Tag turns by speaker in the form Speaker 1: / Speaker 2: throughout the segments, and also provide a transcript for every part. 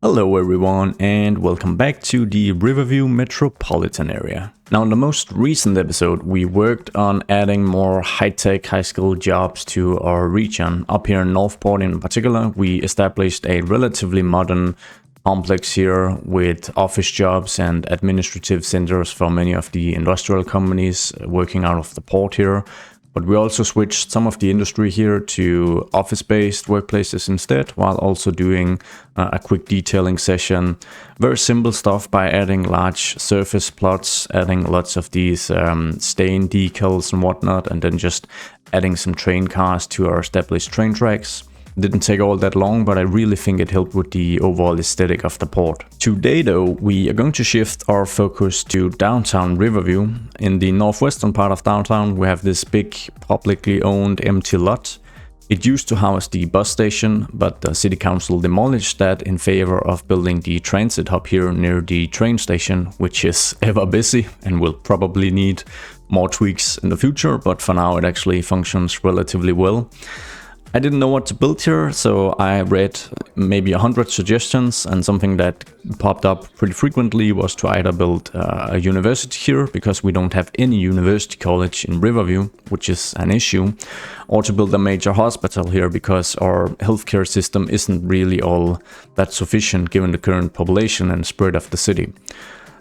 Speaker 1: Hello everyone and welcome back to the Riverview metropolitan area. Now in the most recent episode we worked on adding more high-tech, high-skill jobs to our region. Up here in Northport in particular, we established a relatively modern complex here with office jobs and administrative centers for many of the industrial companies working out of the port here. But we also switched some of the industry here to office-based workplaces instead, while also doing a quick detailing session. Very simple stuff by adding large surface plots, adding lots of these stain decals and whatnot, and then just adding some train cars to our established train tracks. Didn't take all that long, but I really think it helped with the overall aesthetic of the port. Today though, we are going to shift our focus to Downtown Riverview. In the northwestern part of downtown, we have this big publicly owned empty lot. It used to house the bus station, but the city council demolished that in favor of building the transit hub here near the train station, which is ever busy and will probably need more tweaks in the future, but for now it actually functions relatively well. I didn't know what to build here, so I read maybe 100 suggestions, and something that popped up pretty frequently was to either build a university here, because we don't have any university college in Riverview, which is an issue, or to build a major hospital here, because our healthcare system isn't really all that sufficient given the current population and spread of the city.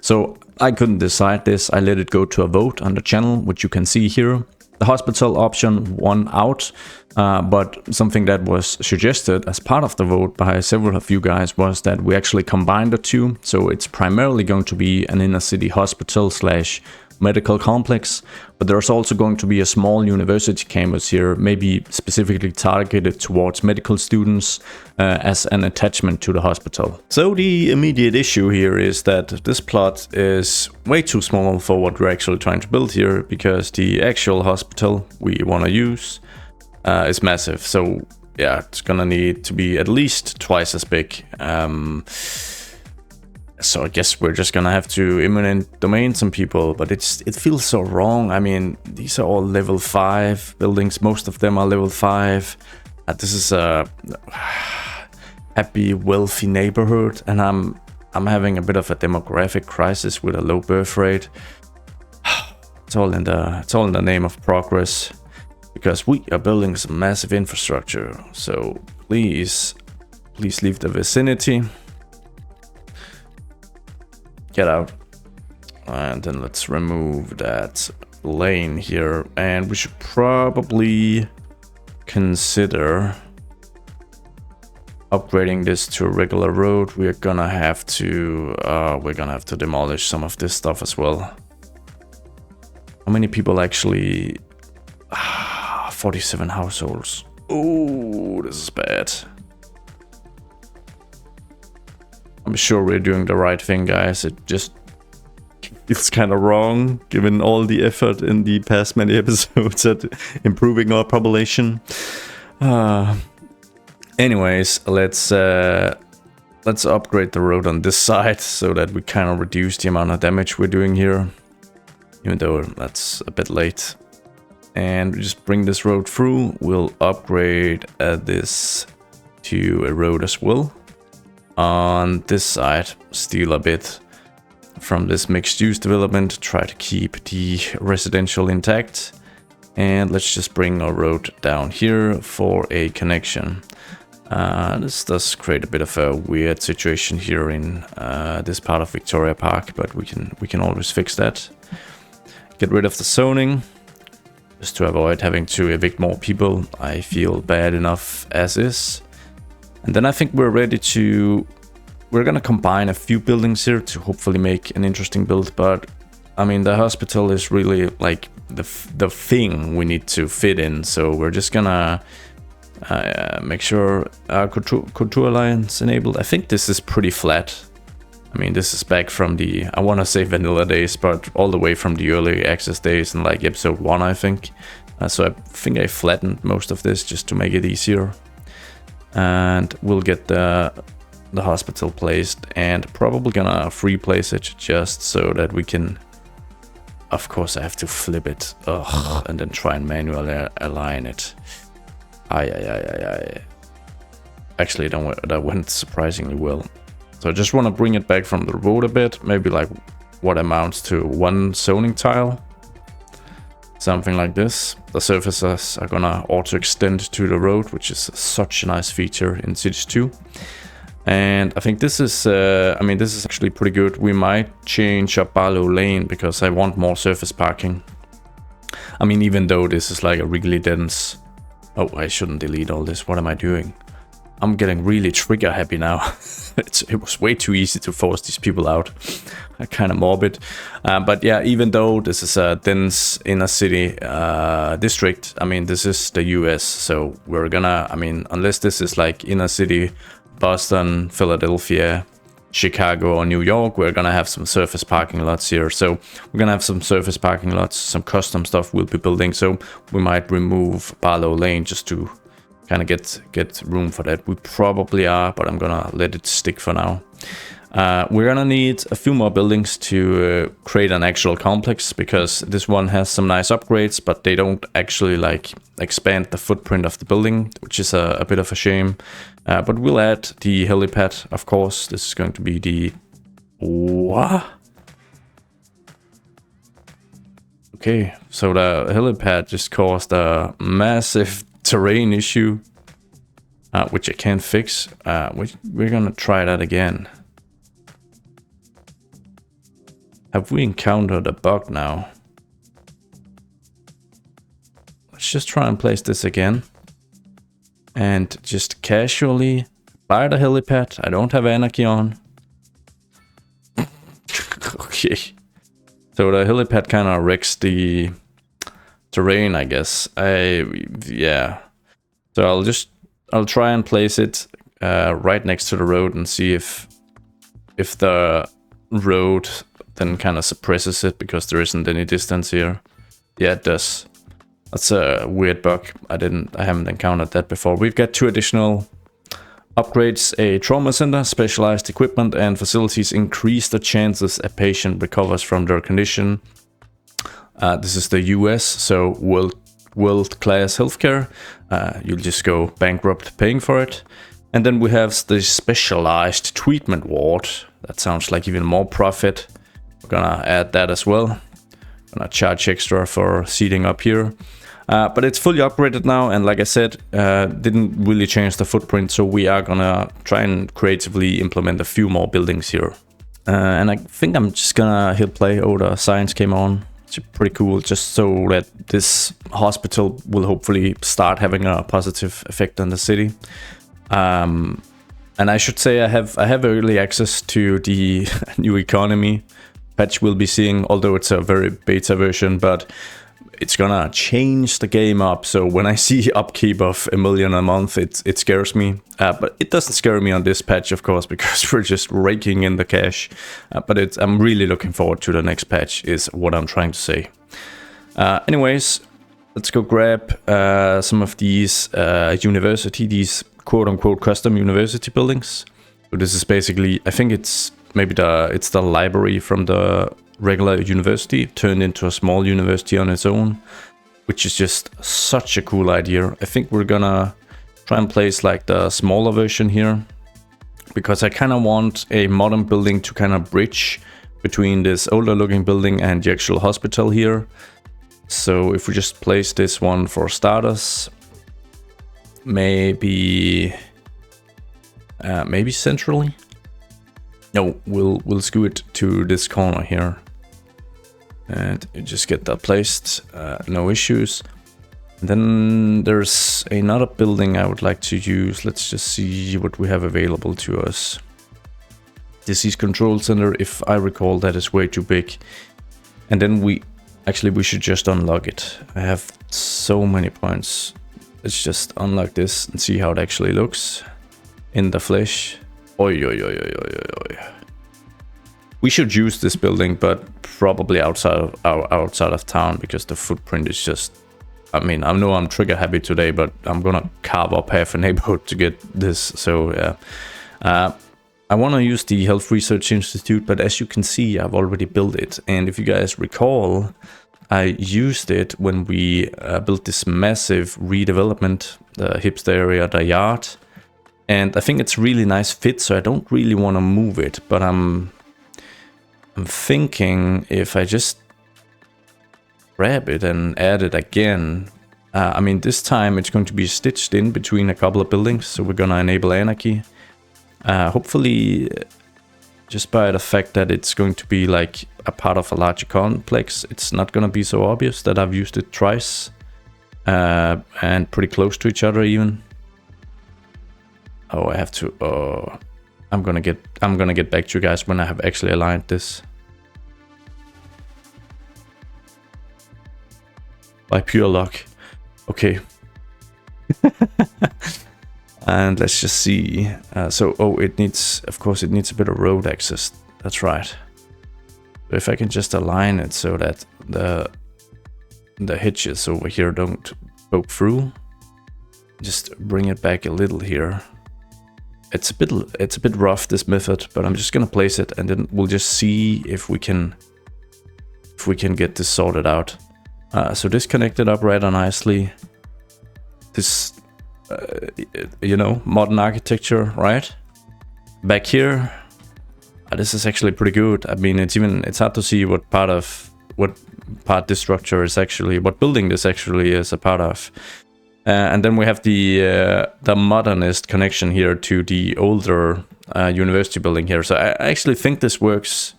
Speaker 1: So I couldn't decide this. I let it go to a vote on the channel, which you can see here. The hospital option won out, but something that was suggested as part of the vote by several of you guys was that we actually combine the two. So it's primarily going to be an inner city hospital slash medical complex, but there's also going to be a small university campus here, maybe specifically targeted towards medical students as an attachment to the hospital. So the immediate issue here is that this plot is way too small for what we're actually trying to build here, because the actual hospital we want to use is massive. So yeah, it's gonna need to be at least twice as big. So I guess we're just gonna have to eminent domain some people, but it feels so wrong. I mean, these are all level 5 buildings. Most of them are level 5. This is a happy, wealthy neighborhood, and I'm having a bit of a demographic crisis with a low birth rate. It's all in the name of progress, because we are building some massive infrastructure. So please leave the vicinity. Get out. And then let's remove that lane here, and we should probably consider upgrading this to a regular road. We're gonna have to demolish some of this stuff as well. How many people actually? 47 households. Oh, this is bad. I'm sure we're doing the right thing, guys. It just feels kind of wrong, given all the effort in the past many episodes at improving our population. Anyways, let's upgrade the road on this side so that we kind of reduce the amount of damage we're doing here, even though that's a bit late. And we just bring this road through. We'll upgrade this to a road as well. On this side, steal a bit from this mixed-use development, try to keep the residential intact, and let's just bring our road down here for a connection. This does create a bit of a weird situation here in this part of Victoria Park, but we can always fix that. Get rid of the zoning, just to avoid having to evict more people. I feel bad enough as is. And then I think we're ready to... We're gonna combine a few buildings here to hopefully make an interesting build, but I mean, the hospital is really like the thing we need to fit in, so we're just gonna make sure Couture Alliance enabled. I think this is pretty flat. I mean, this is back from the, I want to say vanilla days, but all the way from the early access days in like episode 1, I think. So I think I flattened most of this just to make it easier. And we'll get the hospital placed, and probably gonna free place it just so that we can... Of course I have to flip it. Ugh, and then try and manually align it. Actually, that went surprisingly well. So I just want to bring it back from the road a bit, maybe like what amounts to 1 zoning tile. Something like this. The surfaces are gonna auto extend to the road, which is such a nice feature in Cities 2. And I think this is, I mean, this is actually pretty good. We might change up Barlow Lane because I want more surface parking. I mean, even though this is like a really dense... Oh, I shouldn't delete all this. What am I doing? I'm getting really trigger happy now. It was way too easy to force these people out. Kind of morbid. But yeah, even though this is a dense inner city district, I mean, this is the US. So we're gonna, I mean, unless this is like inner city, Boston, Philadelphia, Chicago or New York, we're gonna have some surface parking lots here. So we're gonna have some surface parking lots, some custom stuff we'll be building. So we might remove Barlow Lane just to kind of get room for that. We probably are, but I'm gonna let it stick for now. We're gonna need a few more buildings to create an actual complex, because this one has some nice upgrades, but they don't actually like expand the footprint of the building, which is a bit of a shame. But we'll add the helipad, of course. This is going to be the... What? Okay, so the helipad just caused a massive terrain issue, which I can't fix. We're gonna try that again. Have we encountered a bug now? Let's just try and place this again. And just casually buy the helipad. I don't have Anarchy on. Okay. So the helipad kind of wrecks the terrain, I guess. Yeah. So I'll try and place it right next to the road and see if the road then kind of suppresses it, because there isn't any distance here. Yeah, it does. That's a weird bug. I haven't encountered that before. We've got 2 additional upgrades: a trauma center, specialized equipment and facilities increase the chances a patient recovers from their condition. This is the US, so world-class healthcare. You'll just go bankrupt paying for it. And then we have the specialized treatment ward. That sounds like even more profit. We're gonna add that as well. Gonna charge extra for seating up here. But it's fully upgraded now, and like I said, didn't really change the footprint, so we are gonna try and creatively implement a few more buildings here. And I think I'm just gonna hit play. Oh, the science came on. It's pretty cool, just so that this hospital will hopefully start having a positive effect on the city. And I should say I have early access to the new economy patch we'll be seeing, although it's a very beta version, but it's gonna change the game up. So when I see upkeep of 1 million a month, it scares me. But it doesn't scare me on this patch, of course, because we're just raking in the cash. But I'm really looking forward to the next patch, is what I'm trying to say. Anyways, let's go grab some of these these quote-unquote custom university buildings. So this is basically, I think it's maybe it's the library from the regular university turned into a small university on its own, which is just such a cool idea. I think we're gonna try and place like the smaller version here, because I kind of want a modern building to kind of bridge between this older looking building and the actual hospital here. So if we just place this one for starters, maybe centrally. No, we'll skew it to this corner here, and you just get that placed, no issues. And then there's another building I would like to use. Let's just see what we have available to us. Disease Control Center, if I recall, that is way too big. And then we should just unlock it. I have so many points. Let's just unlock this and see how it actually looks in the flesh. Oi, oi, oi, oi, oi, oi. We should use this building, but probably outside of town, because the footprint is just... I mean, I know I'm trigger happy today, but I'm gonna carve up half a neighborhood to get this. So yeah, I want to use the Health Research Institute, but as you can see, I've already built it. And if you guys recall, I used it when we built this massive redevelopment, the hipster area, the yard. And I think it's really nice fit, so I don't really want to move it, but I'm thinking if I just grab it and add it again. I mean, this time it's going to be stitched in between a couple of buildings, so we're gonna enable Anarchy. Hopefully, just by the fact that it's going to be like a part of a larger complex, it's not gonna be so obvious that I've used it twice, and pretty close to each other even. Oh, I have to. I'm gonna get back to you guys when I have actually aligned this. By pure luck. Okay. And let's just see. It needs, of course, it needs a bit of road access. That's right. So if I can just align it so that the hitches over here don't poke through, just bring it back a little here. It's a bit rough, this method, but I'm just gonna place it and then we'll just see if we can get this sorted out. So this connected up rather nicely. This, you know, modern architecture, right? Back here, this is actually pretty good. I mean, it's hard to see what part this structure is actually, what building this actually is a part of. And then we have the modernist connection here to the older university building here. So I actually think this works.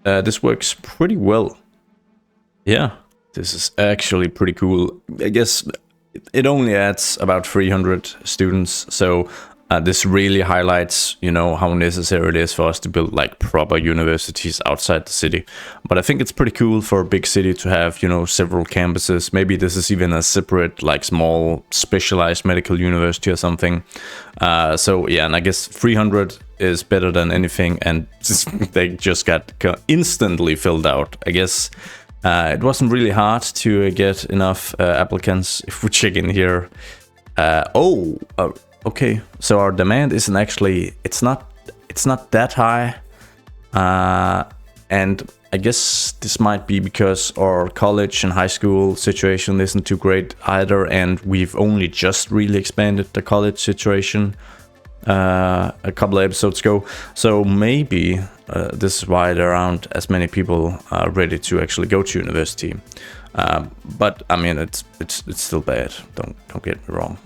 Speaker 1: This works pretty well. Yeah. This is actually pretty cool. I guess it only adds about 300 students, so this really highlights, you know, how necessary it is for us to build like proper universities outside the city. But I think it's pretty cool for a big city to have, you know, several campuses. Maybe this is even a separate, like, small specialized medical university or something. So yeah, and I guess 300 is better than anything, and they just got instantly filled out. I guess it wasn't really hard to get enough applicants. If we check in here, okay, so our demand isn't actually, it's not that high, and I guess this might be because our college and high school situation isn't too great either, and we've only just really expanded the college situation a couple of episodes ago. So maybe this is why there aren't as many people ready to actually go to university. But I mean, it's still bad. Don't get me wrong.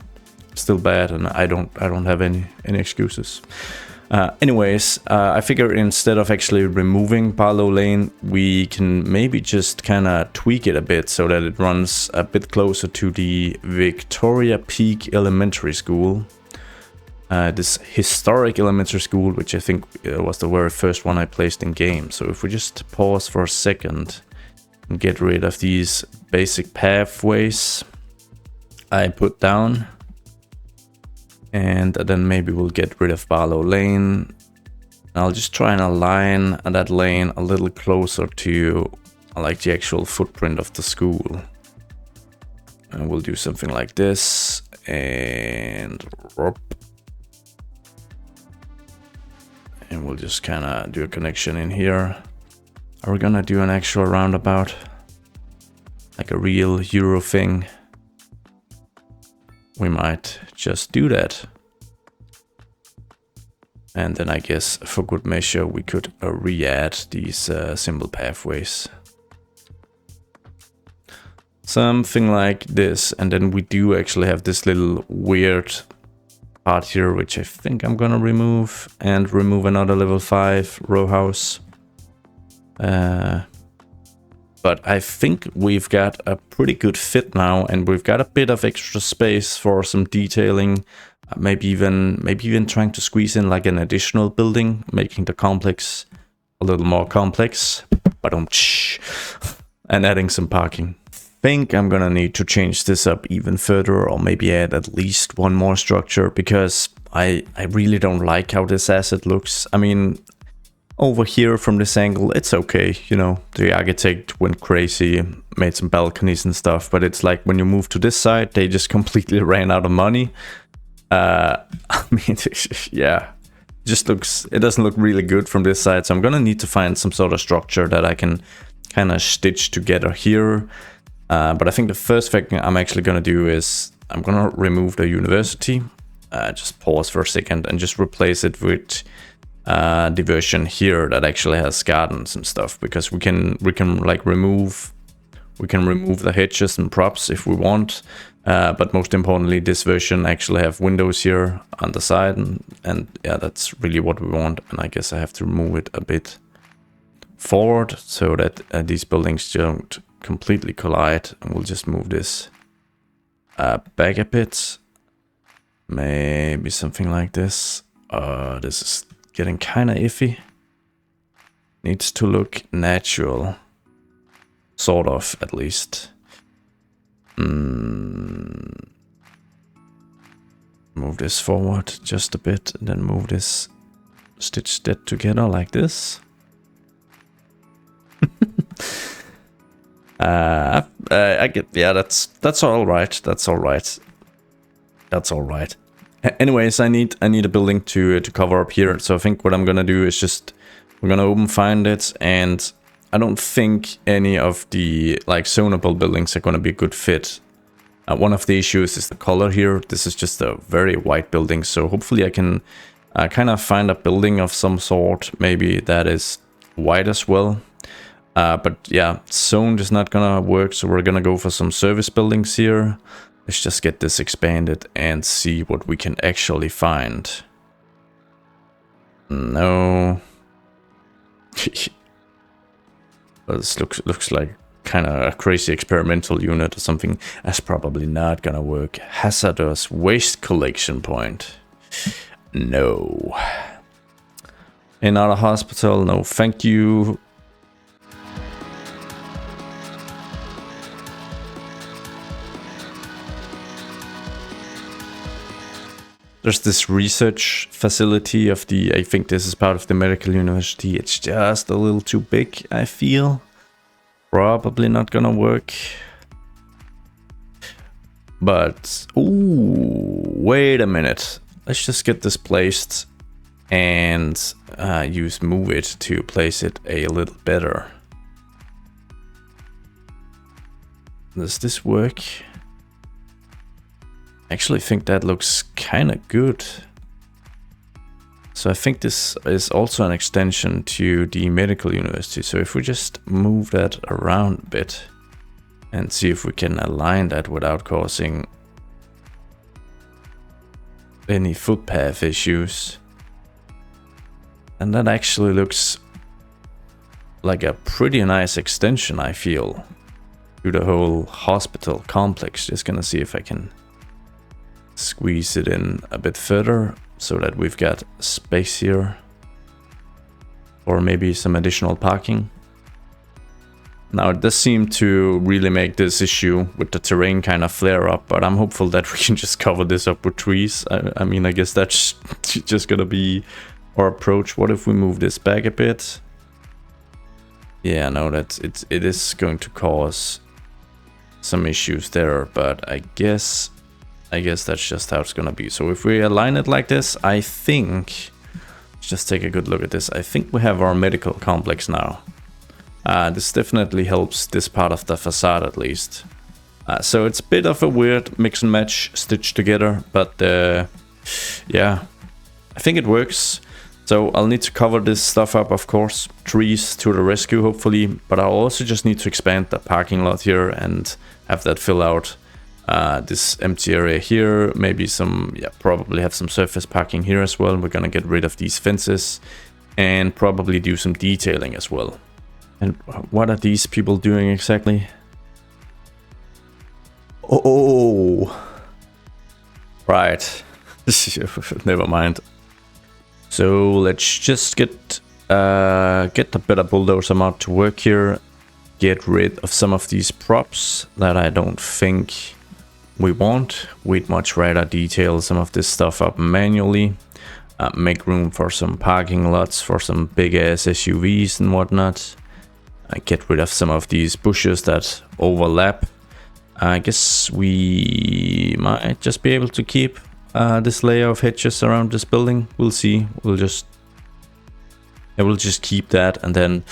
Speaker 1: It's still bad, and I don't have any excuses. Anyways, I figure instead of actually removing Barlow Lane, we can maybe just kind of tweak it a bit so that it runs a bit closer to the Victoria Peak Elementary School. This historic elementary school, which I think was the very first one I placed in game. So if we just pause for a second and get rid of these basic pathways I put down, and then maybe we'll get rid of Barlow Lane. I'll just try and align that lane a little closer to like the actual footprint of the school. And we'll do something like this, and we'll just kind of do a connection in here. Are we gonna do an actual roundabout? Like a real Euro thing? We might just do that. And then I guess for good measure we could re-add these symbol pathways. Something like this, and then we do actually have this little weird part here, which I think I'm gonna remove, and remove another level 5 row house. But I think we've got a pretty good fit now, and we've got a bit of extra space for some detailing. Maybe even trying to squeeze in like an additional building, making the complex a little more complex. And adding some parking. I think I'm gonna need to change this up even further, or maybe add at least one more structure, because I really don't like how this asset looks. I mean, over here from this angle, it's okay, you know, the architect went crazy, made some balconies and stuff, but it's like when you move to this side, they just completely ran out of money. I mean, yeah, it doesn't look really good from this side, so I'm gonna need to find some sort of structure that I can kind of stitch together here. But I think the first thing I'm actually gonna do is I'm gonna remove the university, just pause for a second and just replace it with the version here that actually has gardens and stuff, because we can like remove the hedges and props if we want, but most importantly this version actually have windows here on the side, and yeah, that's really what we want. And I guess I have to move it a bit forward so that these buildings don't completely collide, and we'll just move this back a bit, maybe something like this. This is getting kind of iffy. Needs to look natural, sort of, at least. Move this forward just a bit, and then move this, stitch that together like this. I get, yeah, that's all right. That's all right. That's all right. Anyways, I need a building to cover up here. So I think what I'm gonna do is just, we're gonna open find it, and I don't think any of the like zonable buildings are gonna be a good fit. One of the issues is the color here. This is just a very white building, so hopefully I can kind of find a building of some sort, maybe that is white as well. But yeah, zoned is not gonna work, so we're gonna go for some service buildings here. Let's just get this expanded and see what we can actually find. No. This looks like kind of a crazy experimental unit or something. That's probably not gonna work. Hazardous waste collection point. No. Another hospital. No, thank you. There's this research facility of the, I think this is part of the medical university. It's just a little too big, I feel. Probably not gonna work. But, ooh, wait a minute. Let's just get this placed and use move it to place it a little better. Does this work? I actually think that looks kind of good. So I think this is also an extension to the medical university. So if we just move that around a bit and see if we can align that without causing any footpath issues. And that actually looks like a pretty nice extension, I feel, to the whole hospital complex. Just gonna see if I can squeeze it in a bit further so that we've got space here, or maybe some additional parking. Now it does seem to really make this issue with the terrain kind of flare up, but I'm hopeful that we can just cover this up with trees. I mean, I guess that's just gonna be our approach. What if we move this back a bit? Yeah, no, it is going to cause some issues there, but I guess that's just how it's gonna be. So if we align it like this, I think, let's just take a good look at this. I think we have our medical complex now. This definitely helps this part of the facade at least. So it's a bit of a weird mix and match stitched together, but yeah, I think it works. So I'll need to cover this stuff up, of course, trees to the rescue hopefully, but I'll also just need to expand the parking lot here and have that fill out this empty area here, maybe some, yeah, probably have some surface parking here as well. We're gonna get rid of these fences and probably do some detailing as well. And what are these people doing exactly? Oh, right. Never mind. So let's just get the better bulldozer mod to work here. Get rid of some of these props that I don't think we want. We'd much rather detail some of this stuff up manually. Make room for some parking lots for some big ass SUVs and whatnot. Get rid of some of these bushes that overlap. I guess we might just be able to keep this layer of hedges around this building. We'll see. We'll just keep that, and then,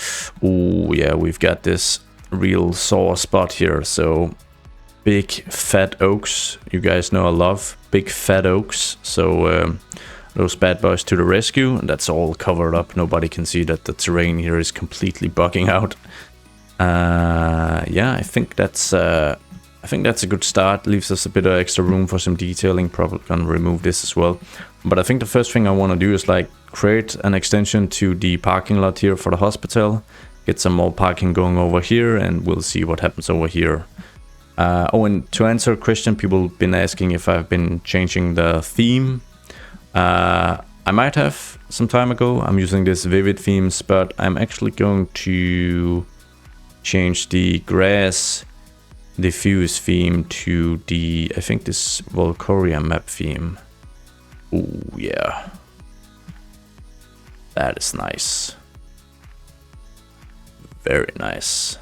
Speaker 1: oh yeah, we've got this real sore spot here. So big fat oaks. You guys know I love big fat oaks, so those bad boys to the rescue. And that's all covered up. Nobody can see that the terrain here is completely bugging out. Yeah, I think that's a good start. Leaves us a bit of extra room for some detailing. Probably gonna remove this as well. But I think the first thing I want to do is like create an extension to the parking lot here for the hospital. Get some more parking going over here, and we'll see what happens over here. Oh, and to answer a question, people have been asking if I've been changing the theme. I might have some time ago. I'm using this Vivid themes, but I'm actually going to change the grass diffuse theme to the, I think this Volcoria map theme. Oh yeah, that is nice. Very nice.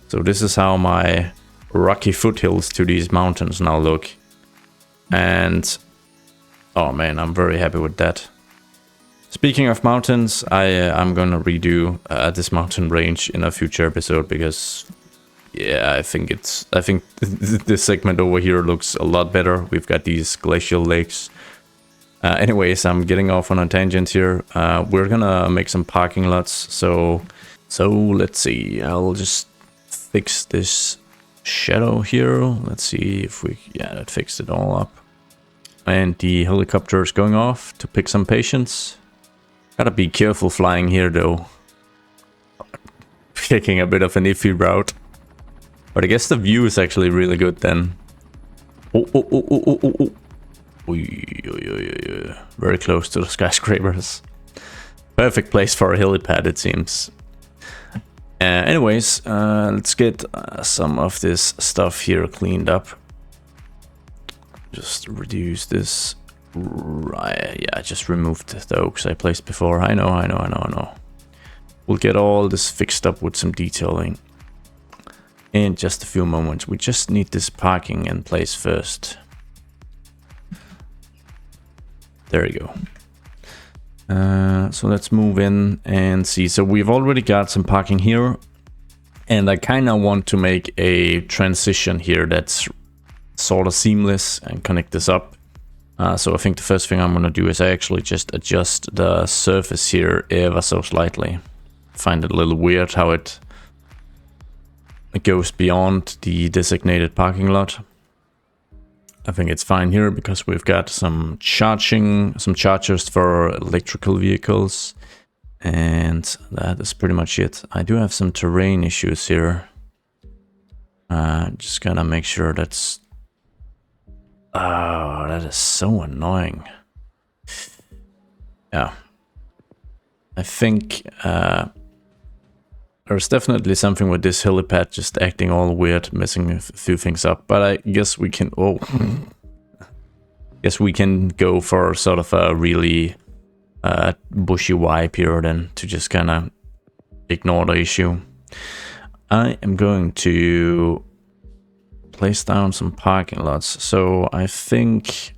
Speaker 1: So this is how my rocky foothills to these mountains now look, and oh man, I'm very happy with that. Speaking of mountains, I'm gonna redo this mountain range in a future episode, because yeah, I think this segment over here looks a lot better. We've got these glacial lakes. Anyways, I'm getting off on a tangent here. We're gonna make some parking lots, so let's see. I'll just fix this shadow here. Let's see if we, yeah, that fixed it all up. And the helicopter is going off to pick some patients. Gotta be careful flying here though. Taking a bit of an iffy route. But I guess the view is actually really good then. Oh. Very close to the skyscrapers. Perfect place for a helipad, it seems. Anyways, let's get some of this stuff here cleaned up. Just reduce this. Right, yeah, I just removed the oaks I placed before. I know. We'll get all this fixed up with some detailing in just a few moments. We just need this parking in place first. There you go. So let's move in and see. So we've already got some parking here, and I kind of want to make a transition here that's sort of seamless and connect this up. So I think the first thing I'm going to do is I actually just adjust the surface here ever so slightly. Find it a little weird how it goes beyond the designated parking lot. I think it's fine here because we've got some chargers for electrical vehicles, and that is pretty much it. I do have some terrain issues here. Just gotta make sure that's... Oh, that is so annoying. Yeah. I think there's definitely something with this helipad just acting all weird, messing a few things up. But I guess we can... Oh. Guess we can go for sort of a really bushy wipe here then, to just kind of ignore the issue. I am going to place down some parking lots. So I think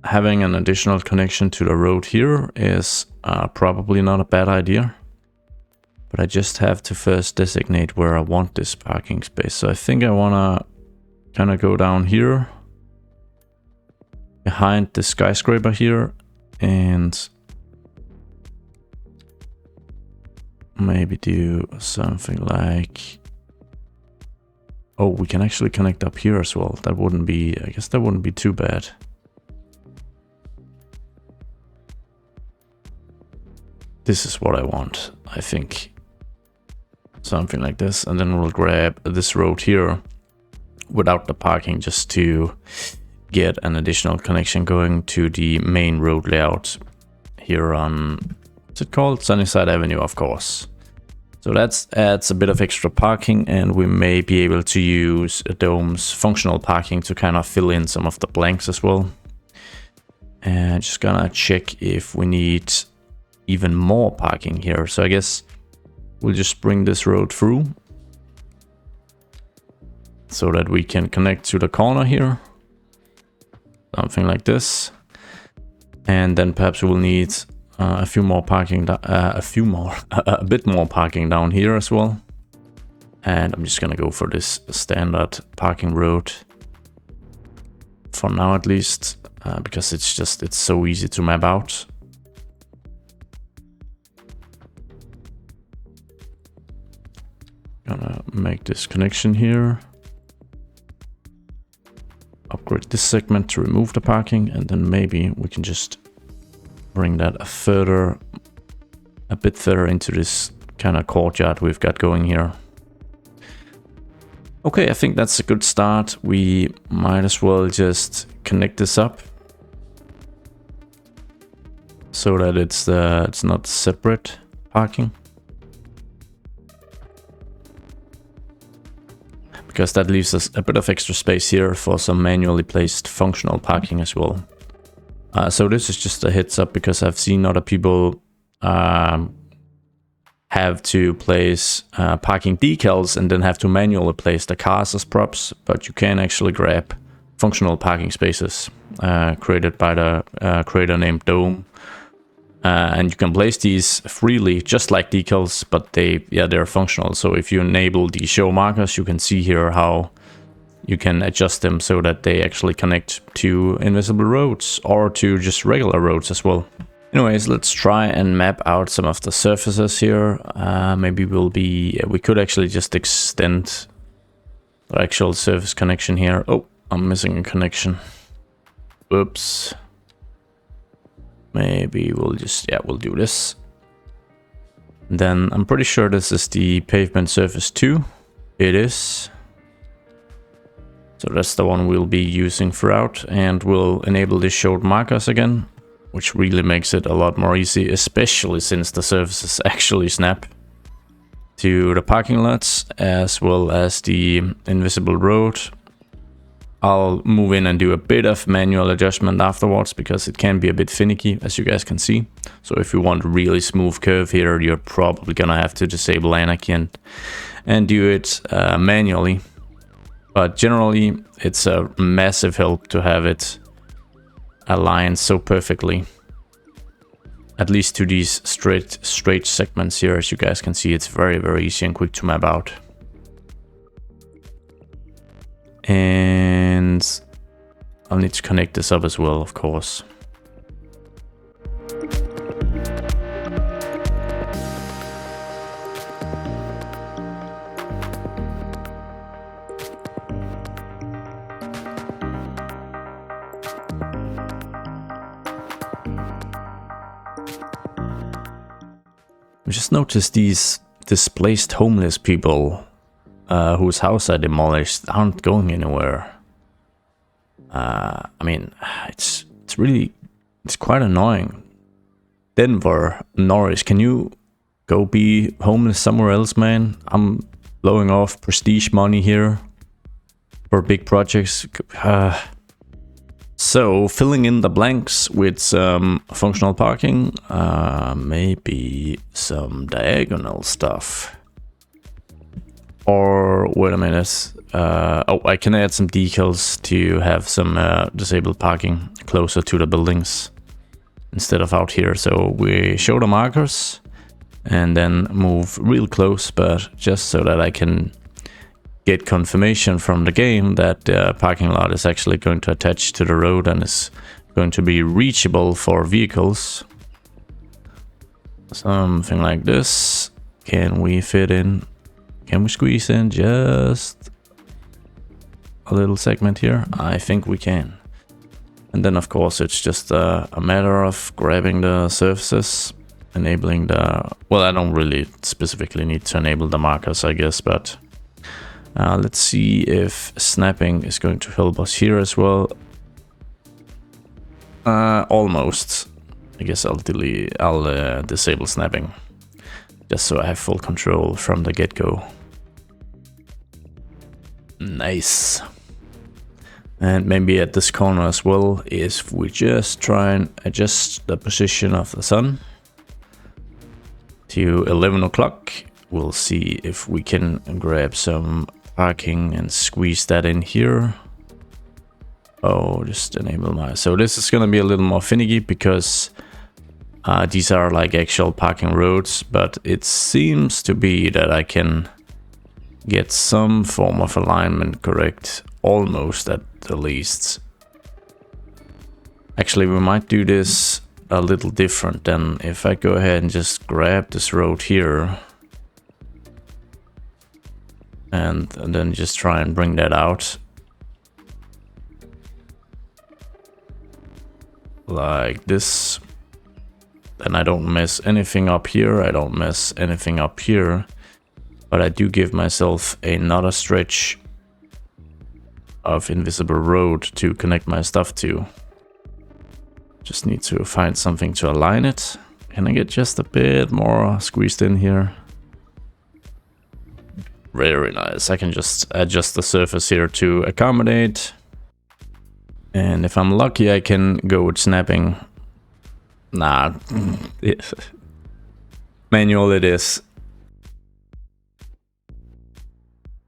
Speaker 1: having an additional connection to the road here is probably not a bad idea. But I just have to first designate where I want this parking space. So I think I want to kind of go down here behind the skyscraper here, and maybe do something like... Oh, we can actually connect up here as well. That wouldn't be... I guess that wouldn't be too bad. This is what I want, I think. Something like this, and then we'll grab this road here without the parking, just to get an additional connection going to the main road layout here on, what's it called? Sunnyside Avenue, of course. So that adds a bit of extra parking, and we may be able to use Dome's functional parking to kind of fill in some of the blanks as well. And just gonna check if we need even more parking here. So I guess we'll just bring this road through so that we can connect to the corner here. Something like this. And then perhaps we'll need a few more parking, a bit more parking down here as well. And I'm just gonna go for this standard parking road for now at least, because it's so easy to map out. Gonna make this connection here. Upgrade this segment to remove the parking, and then maybe we can just bring that a bit further into this kind of courtyard we've got going here. Okay, I think that's a good start. We might as well just connect this up so that it's not separate parking, because that leaves us a bit of extra space here for some manually placed functional parking as well. So this is just a heads up, because I've seen other people have to place parking decals and then have to manually place the cars as props, but you can actually grab functional parking spaces created by the creator named Dome, and you can place these freely just like decals, but they're functional. So if you enable the show markers, you can see here how you can adjust them so that they actually connect to invisible roads or to just regular roads as well. Anyways, let's try and map out some of the surfaces here. Maybe we could actually just extend the actual surface connection here. Oh, I'm missing a connection. Oops. Maybe we'll do this. Then I'm pretty sure this is the pavement surface 2. It is. So that's the one we'll be using throughout, and we'll enable the showed markers again, which really makes it a lot more easy, especially since the surfaces actually snap to the parking lots as well as the invisible road. I'll move in and do a bit of manual adjustment afterwards, because it can be a bit finicky, as you guys can see. So if you want a really smooth curve here, you're probably gonna have to disable Anarchy and do it manually. But generally, it's a massive help to have it aligned so perfectly, at least to these straight segments here. As you guys can see, it's very easy and quick to map out. And I'll need to connect this up as well, of course. I just noticed these displaced homeless people whose house I demolished aren't going anywhere. I mean, it's quite annoying. Denver, Norris, can you go be homeless somewhere else, man? I'm blowing off prestige money here for big projects. So, filling in the blanks with some functional parking, maybe some diagonal stuff. Or, wait a minute, oh, I can add some decals to have some disabled parking closer to the buildings instead of out here. So we show the markers and then move real close, but just so that I can get confirmation from the game that the parking lot is actually going to attach to the road and is going to be reachable for vehicles. Something like this. Can we fit in? Can we squeeze in just a little segment here? I think we can. And then of course it's just a matter of grabbing the surfaces, enabling the... Well, I don't really specifically need to enable the markers, I guess, but let's see if snapping is going to help us here as well. Almost. I guess I'll disable snapping, just so I have full control from the get-go. Nice. And maybe at this corner as well, if we just try and adjust the position of the sun to 11 o'clock, we'll see if we can grab some parking and squeeze that in here. Oh, just enable my... So this is gonna be a little more finicky because these are like actual parking roads, but it seems to be that I can get some form of alignment correct, almost at the least. Actually, we might do this a little different than if I go ahead and just grab this road here and then just try and bring that out like this. Then I don't mess anything up here, I don't mess anything up here, but I do give myself another stretch of invisible road to connect my stuff to. Just need to find something to align it. Can I get just a bit more squeezed in here? Very nice. I can just adjust the surface here to accommodate. And if I'm lucky, I can go with snapping. Nah. Manual it is.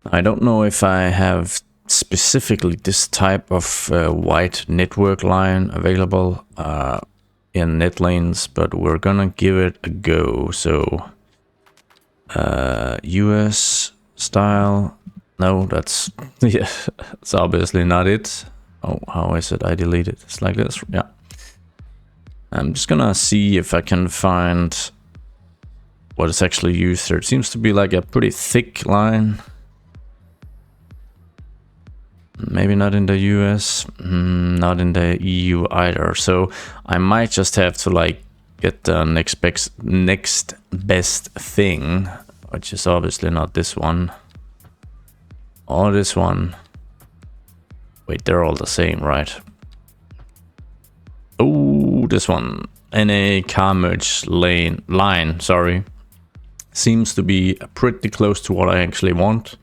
Speaker 1: I don't know if I have specifically this type of white network line available in NetLanes, but we're gonna give it a go. So US style, no, that's yeah, it's obviously not it. Oh, how is it? I deleted it. It's like this. Yeah, I'm just gonna see if I can find what is actually used here. It seems to be like a pretty thick line. Maybe not in the US, not in the EU either. So I might just have to like get the next best thing, which is obviously not this one or this one. Wait, they're all the same, right? Oh, this one, NA car merge line, sorry. Seems to be pretty close to what I actually want.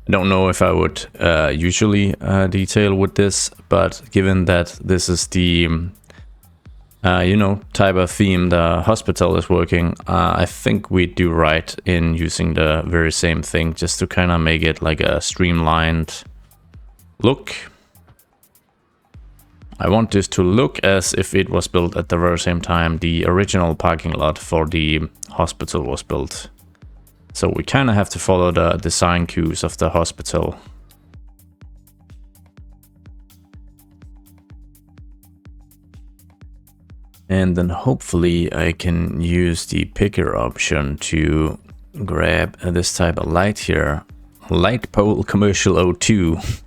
Speaker 1: I don't know if I would usually detail with this, but given that this is the, you know, type of theme the hospital is working, I think we do right in using the very same thing just to kind of make it like a streamlined look. I want this to look as if it was built at the very same time the original parking lot for the hospital was built. So we kind of have to follow the design cues of the hospital. And then hopefully I can use the picker option to grab this type of light here. Light pole commercial O2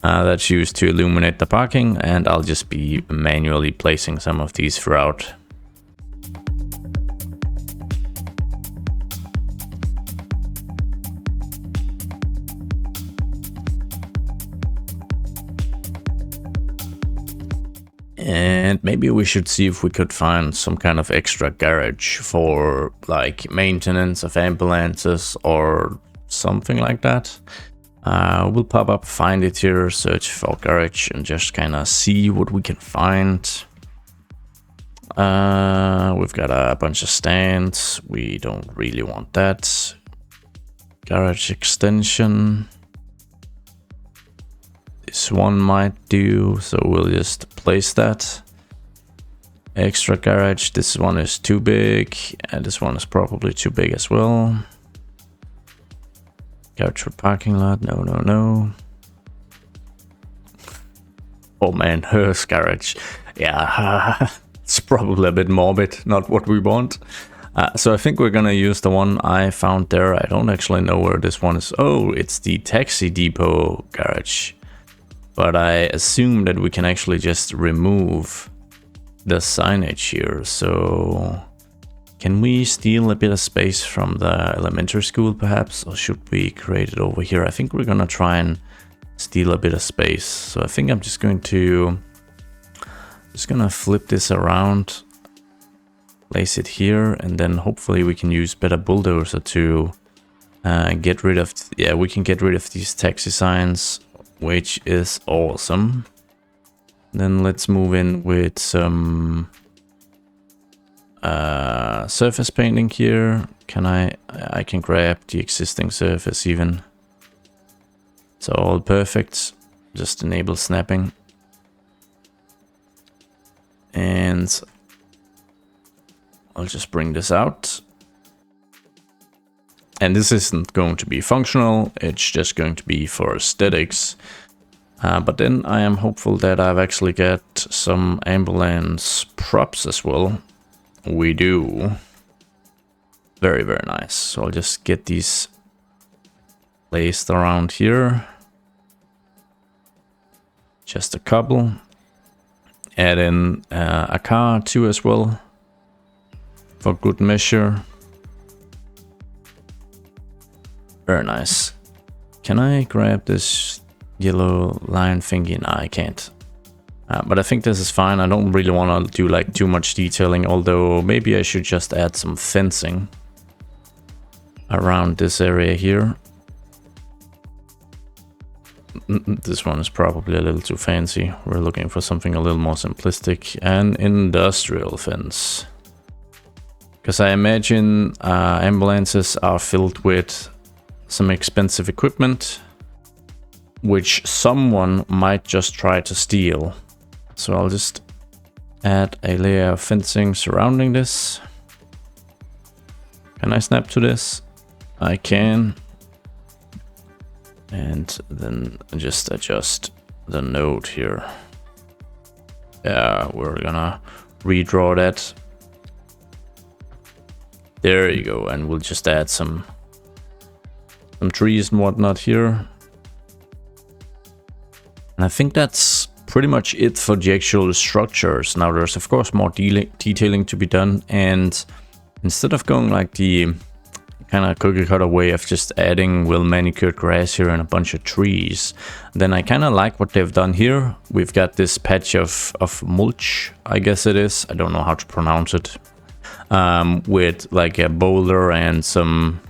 Speaker 1: that's used to illuminate the parking, and I'll just be manually placing some of these throughout. And maybe we should see if we could find some kind of extra garage for like maintenance of ambulances or something like that. We'll pop up, find it here, search for garage and just kind of see what we can find. We've got a bunch of stands. We don't really want that. Garage extension. This one might do, so we'll just place that. Extra garage, this one is too big, and this one is probably too big as well. Garage for parking lot, no. Oh man, hearse garage. Yeah, it's probably a bit morbid, not what we want. So I think we're gonna use the one I found there. I don't actually know where this one is. Oh, it's the taxi depot garage. But I assume that we can actually just remove the signage here. So can we steal a bit of space from the elementary school perhaps? Or should we create it over here? I think we're gonna try and steal a bit of space. So I think I'm just gonna flip this around, place it here, and then hopefully we can use better Bulldozer to get rid of, yeah, we can get rid of these taxi signs, which is awesome. Then let's move in with some surface painting here. I can grab the existing surface even. So all perfect. Just enable snapping. And I'll just bring this out. And this isn't going to be functional, it's just going to be for aesthetics. But then I am hopeful that I've actually got some ambulance props as well. We do. Very, very nice. So I'll just get these placed around here. Just a couple. Add in a car too as well, for good measure. Very nice. Can I grab this yellow line thingy? No, I can't. But I think this is fine. I don't really want to do like too much detailing, although maybe I should just add some fencing around this area here. This one is probably a little too fancy. We're looking for something a little more simplistic. An industrial fence. Because I imagine ambulances are filled with some expensive equipment, which someone might just try to steal. So I'll just add a layer of fencing surrounding this. Can I snap to this? I can. And then just adjust the node here. Yeah, we're gonna redraw that. There you go, and we'll just add some trees and whatnot here. And I think that's pretty much it for the actual structures. Now there's of course more detailing to be done, and instead of going like the kind of cookie cutter way of just adding well manicured grass here and a bunch of trees, then I kind of like what they've done here. We've got this patch of mulch, I guess it is, I don't know how to pronounce it, with like a boulder and some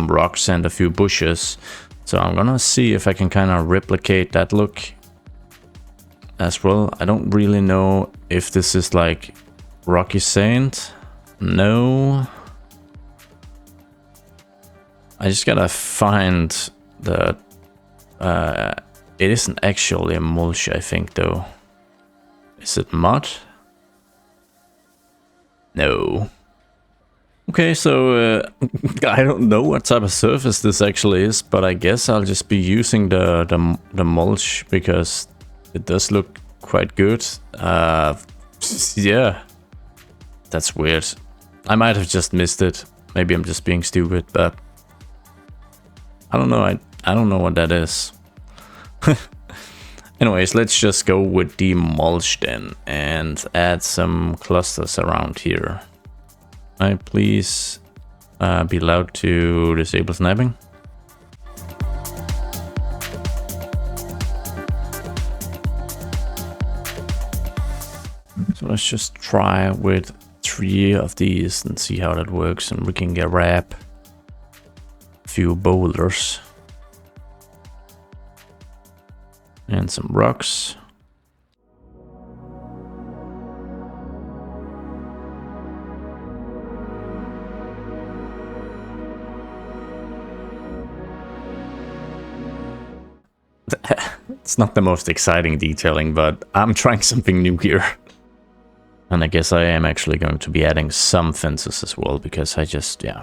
Speaker 1: rocks and a few bushes. So I'm gonna see if I can kind of replicate that look as well. I don't really know if this is like rocky sand. No, I just gotta find the it isn't actually a mulch, I think, though. Is it mud? No. Okay, so I don't know what type of surface this actually is, but I guess I'll just be using the mulch because it does look quite good. Yeah, that's weird. I might have just missed it. Maybe I'm just being stupid, but I don't know. I don't know what that is. Anyways, let's just go with the mulch then and add some clusters around here. Can I please be allowed to disable snapping? So let's just try with 3 of these and see how that works, and we can grab a few boulders and some rocks. It's not the most exciting detailing, but I'm trying something new here. And I guess I am actually going to be adding some fences as well, because I just, yeah,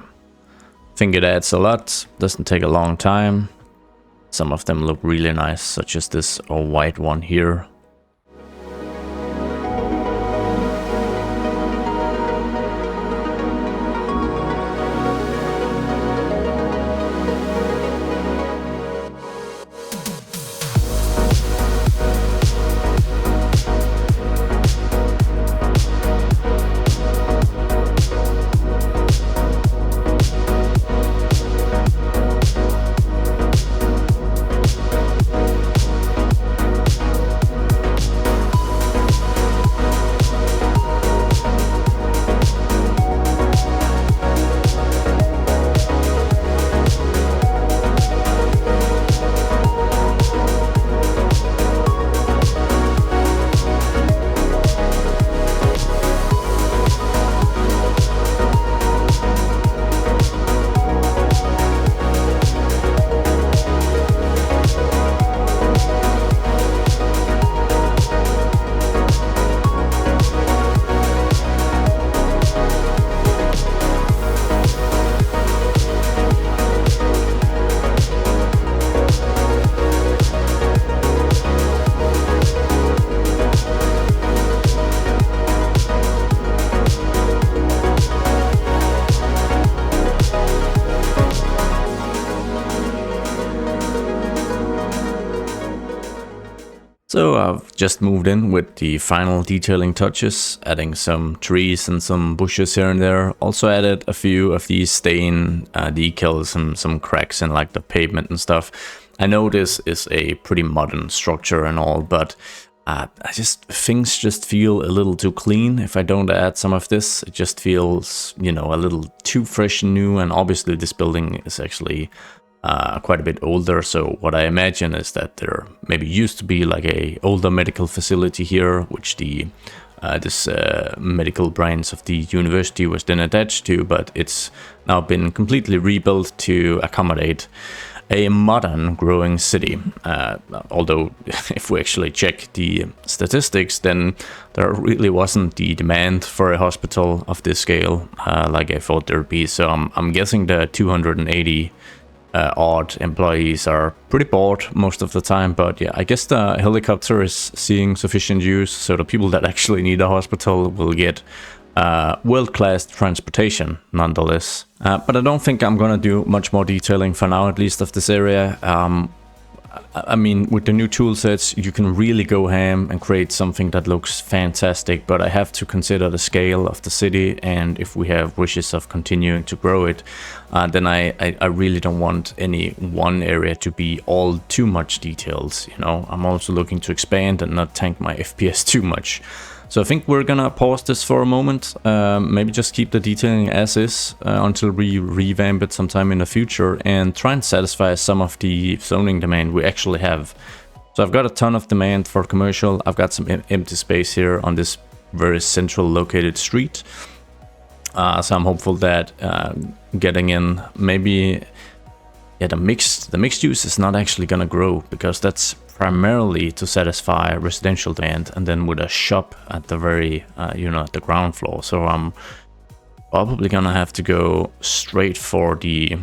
Speaker 1: think it adds a lot. Doesn't take a long time. Some of them look really nice, such as this white one here. So I've just moved in with the final detailing touches, adding some trees and some bushes here and there. Also added a few of these stain decals and some cracks in like the pavement and stuff. I know this is a pretty modern structure and all, but things just feel a little too clean. If I don't add some of this, it just feels, you know, a little too fresh and new. And obviously this building is actually quite a bit older, so what I imagine is that there maybe used to be like a older medical facility here, which the this medical branch of the university was then attached to, but it's now been completely rebuilt to accommodate a modern growing city. Although if we actually check the statistics, then there really wasn't the demand for a hospital of this scale like I thought there'd be. So I'm guessing the 280 odd employees are pretty bored most of the time, but yeah, I guess the helicopter is seeing sufficient use, so the people that actually need a hospital will get world-class transportation nonetheless. But I don't think I'm gonna do much more detailing for now, at least of this area. I mean, with the new tool sets, you can really go ham and create something that looks fantastic, but I have to consider the scale of the city, and if we have wishes of continuing to grow it, then I really don't want any one area to be all too much details, you know. I'm also looking to expand and not tank my FPS too much. So I think we're gonna pause this for a moment, maybe just keep the detailing as is until we revamp it sometime in the future, and try and satisfy some of the zoning demand we actually have. So I've got a ton of demand for commercial. I've got some empty space here on this very central located street. So I'm hopeful that getting in maybe, yeah, the mixed use is not actually gonna grow, because that's primarily to satisfy residential demand, and then with a shop at the very, you know, at the ground floor. So I'm probably gonna have to go straight for the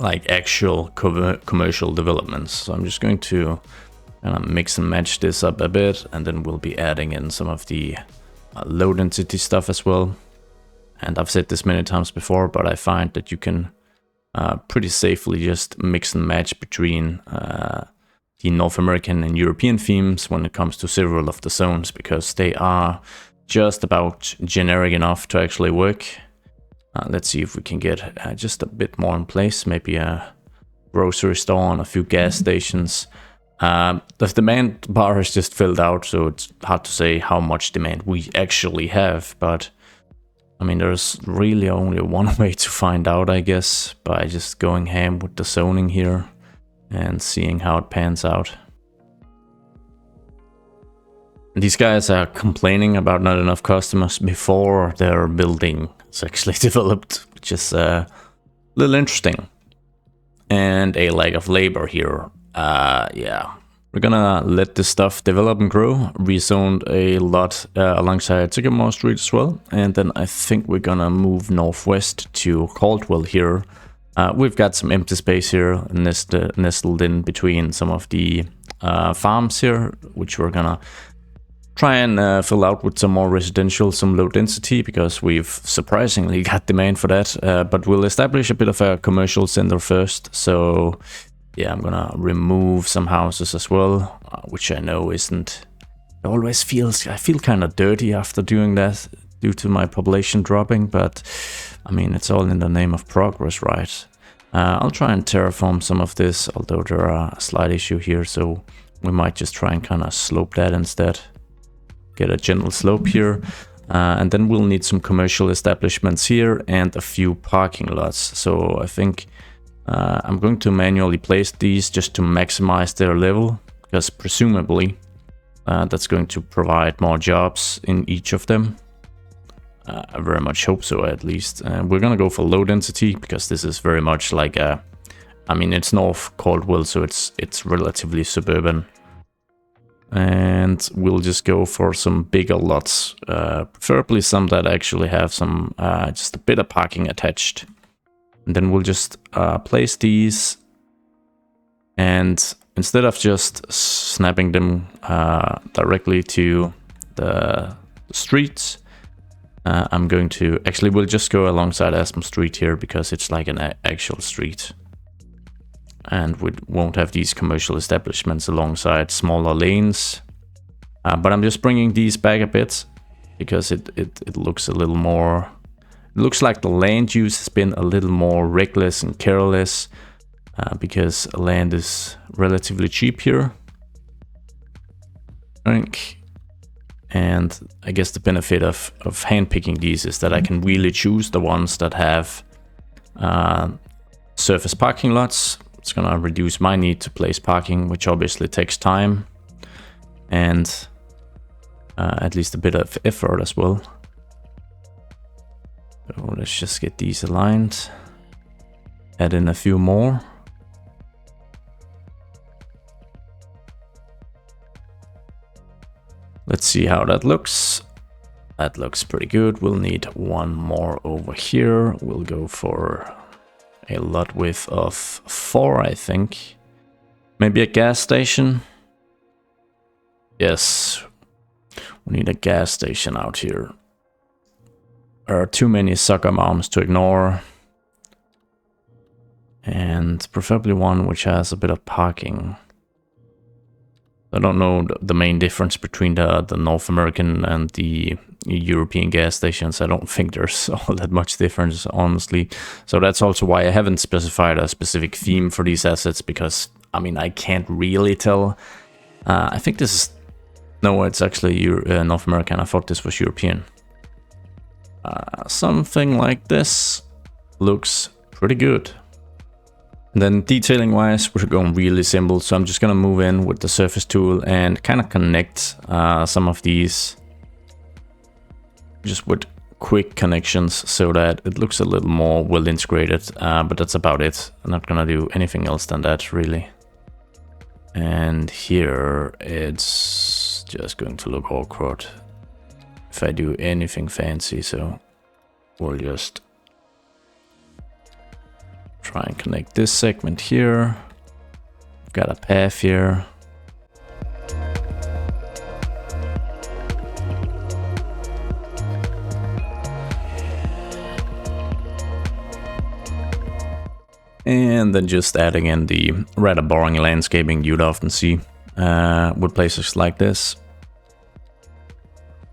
Speaker 1: like actual commercial developments. So I'm just going to kind of mix and match this up a bit, and then we'll be adding in some of the low density stuff as well. And I've said this many times before, but I find that you can pretty safely just mix and match between the North American and European themes when it comes to several of the zones, because they are just about generic enough to actually work. Let's see if we can get just a bit more in place, maybe a grocery store and a few gas stations. The demand bar is just filled out, so it's hard to say how much demand we actually have, but I mean, there's really only one way to find out, I guess, by just going ham with the zoning here and seeing how it pans out. These guys are complaining about not enough customers before their building is actually developed, which is a little interesting. And a lack of labor here. Yeah, we're gonna let this stuff develop and grow. Rezoned a lot alongside Sycamore Street as well. And then I think we're gonna move northwest to Coldwell here. We've got some empty space here nestled in between some of the farms here, which we're gonna try and fill out with some more residential, some low density, because we've surprisingly got demand for that. But we'll establish a bit of a commercial center first. So yeah, I'm gonna remove some houses as well, which I know isn't, it always feels, I feel kind of dirty after doing that due to my population dropping, but I mean, it's all in the name of progress, right? I'll try and terraform some of this, although there are a slight issue here, so we might just try and kind of slope that instead. Get a gentle slope here, and then we'll need some commercial establishments here and a few parking lots. So I think I'm going to manually place these just to maximize their level, because presumably that's going to provide more jobs in each of them. I very much hope so, at least. We're gonna go for low density, because this is very much like a, I mean, it's North Coldwell, so it's relatively suburban. And we'll just go for some bigger lots, preferably some that actually have some just a bit of parking attached. And then we'll just place these, and instead of just snapping them directly to the streets, I'm going to, actually we'll just go alongside Aspen Street here, because it's like an actual street. and we won't have these commercial establishments alongside smaller lanes. But I'm just bringing these back a bit because it looks a little more... It looks like the land use has been a little more reckless and careless because land is relatively cheap here. And I guess the benefit of handpicking these is that I can really choose the ones that have surface parking lots. It's gonna reduce my need to place parking, which obviously takes time and at least a bit of effort as well. So let's just get these aligned, add in a few more. Let's see how that looks. That looks pretty good. We'll need one more over here. We'll go for a lot width of 4, I think. Maybe a gas station. Yes, we need a gas station out here. There are too many soccer moms to ignore. And preferably one which has a bit of parking. I don't know the main difference between the North American and the European gas stations. I don't think there's all that much difference, honestly. So that's also why I haven't specified a specific theme for these assets, because, I mean, I can't really tell. I think this is... No, it's actually North American. I thought this was European. Something like this looks pretty good. And then detailing wise, we're going really simple. So I'm just going to move in with the surface tool and kind of connect some of these just with quick connections so that it looks a little more well integrated. But that's about it. I'm not going to do anything else than that, really. And here it's just going to look awkward if I do anything fancy. So we'll just try and connect this segment here. Got a path here. And then just adding in the rather boring landscaping you'd often see with places like this.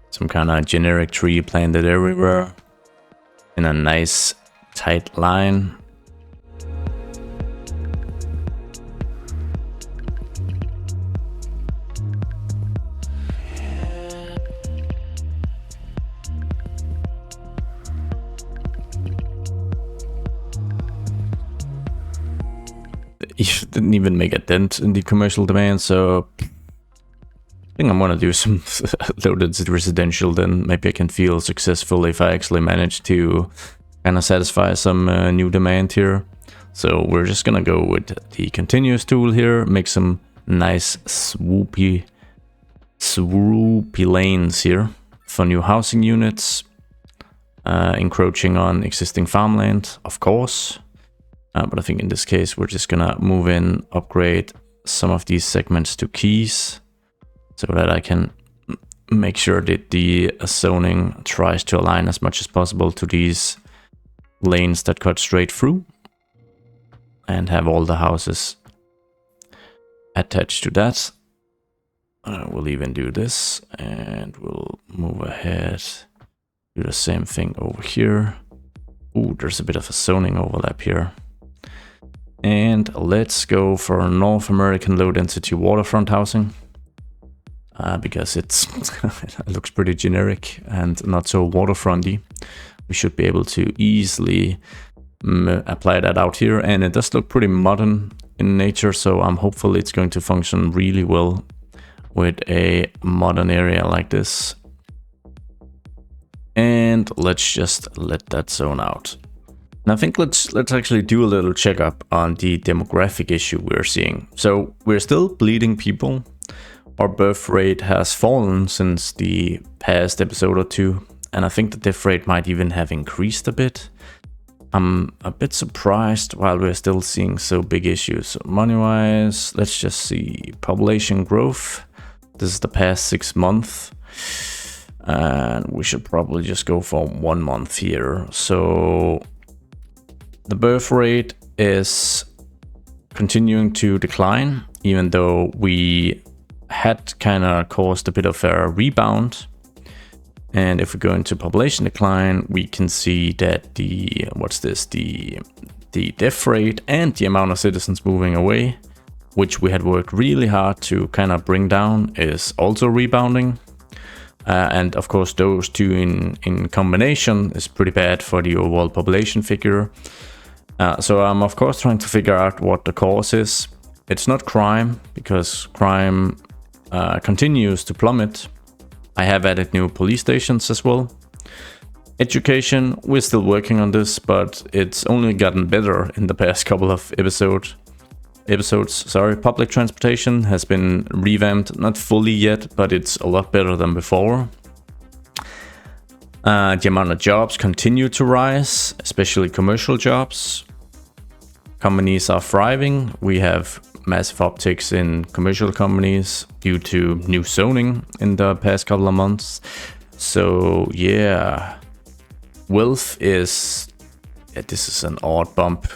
Speaker 1: Some kind of generic tree planted everywhere in a nice tight line. It didn't even make a dent in the commercial demand, so I think I'm gonna do some low-density residential. Then maybe I can feel successful if I actually manage to kind of satisfy some new demand here. So we're just gonna go with the continuous tool here, make some nice swoopy lanes here for new housing units, encroaching on existing farmland, of course. But I think in this case, we're just gonna move in, upgrade some of these segments to keys so that I can make sure that the zoning tries to align as much as possible to these lanes that cut straight through and have all the houses attached to that. We'll even do this and we'll move ahead, do the same thing over here. Ooh, there's a bit of a zoning overlap here. And let's go for North American low-density waterfront housing because it looks pretty generic and not so waterfronty. We should be able to easily apply that out here, and it does look pretty modern in nature, so I'm hopeful it's going to function really well with a modern area like this. And let's just let that zone out. And I think let's actually do a little checkup on the demographic issue we're seeing. So we're still bleeding people. Our birth rate has fallen since the past episode or two, and I think the death rate might even have increased a bit. I'm a bit surprised while we're still seeing so big issues. So money-wise, let's just see population growth. This is the past 6 months. And we should probably just go for 1 month here. So the birth rate is continuing to decline, even though we had kind of caused a bit of a rebound. And if we go into population decline, we can see that the death rate and the amount of citizens moving away, which we had worked really hard to kind of bring down, is also rebounding. And of course, those two in combination is pretty bad for the overall population figure. So I'm of course trying to figure out what the cause is. It's not crime, because crime continues to plummet. I have added new police stations as well. Education, we're still working on this, but it's only gotten better in the past couple of episodes. Public transportation has been revamped, not fully yet, but it's a lot better than before. The amount of jobs continue to rise, especially commercial jobs. Companies are thriving. We have massive upticks in commercial companies due to new zoning in the past couple of months. So yeah, wealth is... this is an odd bump.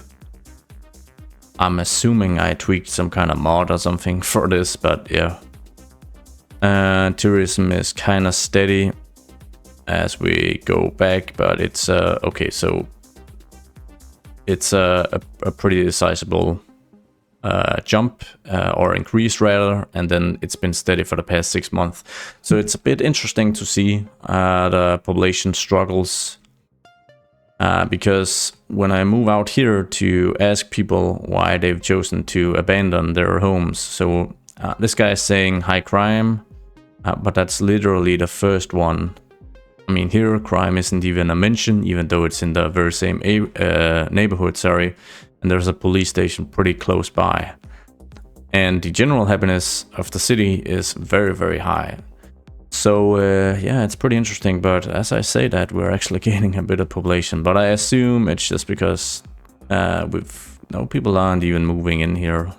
Speaker 1: I'm assuming I tweaked some kind of mod or something for this, but yeah. Tourism is kind of steady as we go back, but it's okay, so it's a pretty sizable jump or increase rather, and then it's been steady for the past 6 months. So it's a bit interesting to see the population struggles. Because when I move out here to ask people why they've chosen to abandon their homes, so this guy is saying high crime, but that's literally the first one. I mean, here crime isn't even a mention, even though it's in the very same neighborhood, and there's a police station pretty close by. And the general happiness of the city is very, very high. So yeah, it's pretty interesting, but as I say that, we're actually gaining a bit of population, but I assume it's just because people aren't even moving in here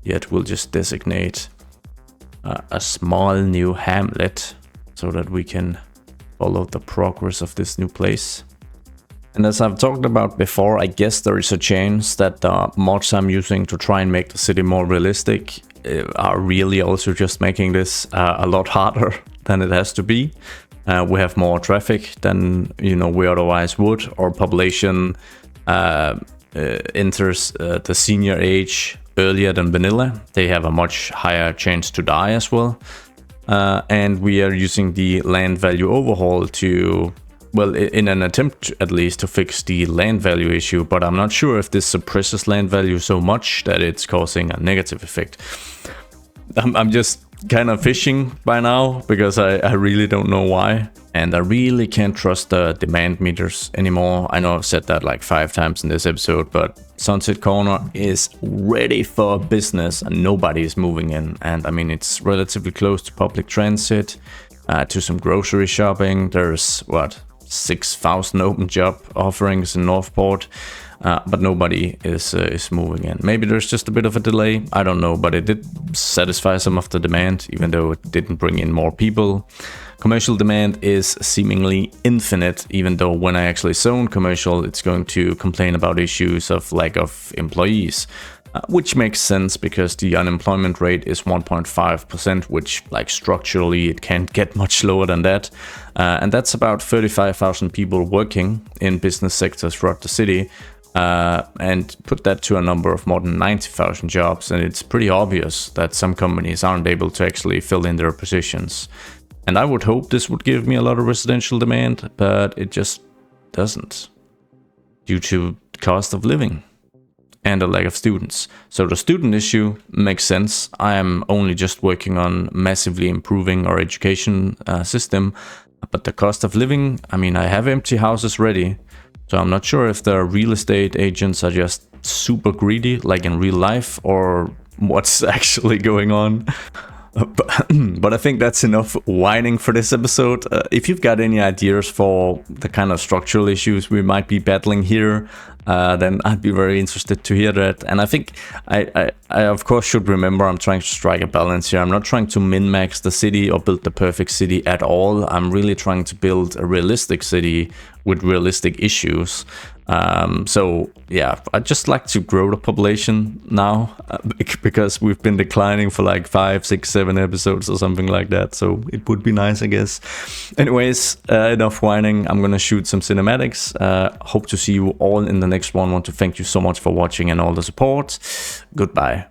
Speaker 1: yet. We'll just designate a small new hamlet so that we can follow the progress of this new place. And as I've talked about before, I guess there is a chance that the mods I'm using to try and make the city more realistic are really also just making this a lot harder than it has to be. We have more traffic than we otherwise would. Our population enters the senior age earlier than vanilla. They have a much higher chance to die as well. And we are using the land value overhaul to, well, in an attempt at least to fix the land value issue, but I'm not sure if this suppresses land value so much that it's causing a negative effect. I'm just kind of fishing by now because I really don't know why, and I really can't trust the demand meters anymore. I know I've said that like 5 times in this episode, but Sunset Corner is ready for business and nobody is moving in. And I mean, it's relatively close to public transit, to some grocery shopping. There's what, 6,000 open job offerings in Northport. But nobody is moving in. Maybe there's just a bit of a delay, I don't know, but it did satisfy some of the demand, even though it didn't bring in more people. Commercial demand is seemingly infinite, even though when I actually zone commercial, it's going to complain about issues of lack of employees. Which makes sense because the unemployment rate is 1.5%, which like structurally it can't get much lower than that. And that's about 35,000 people working in business sectors throughout the city. And put that to a number of more than 90,000 jobs, and it's pretty obvious that some companies aren't able to actually fill in their positions. And I would hope this would give me a lot of residential demand, but it just doesn't, due to the cost of living and a lack of students. So the student issue makes sense. I am only just working on massively improving our education system, but the cost of living, I mean, I have empty houses ready. So I'm not sure if the real estate agents are just super greedy, like in real life, or what's actually going on. But I think that's enough whining for this episode. If you've got any ideas for the kind of structural issues we might be battling here, then I'd be very interested to hear that. And I think I of course should remember I'm trying to strike a balance here. I'm not trying to min-max the city or build the perfect city at all. I'm really trying to build a realistic city with realistic issues. So yeah, I'd just like to grow the population now, because we've been declining for like 5, 6, 7 episodes or something like that. So it would be nice, I guess. Anyways, enough whining. I'm gonna shoot some cinematics. Hope to see you all in the next one. Want to thank you so much for watching and all the support. Goodbye.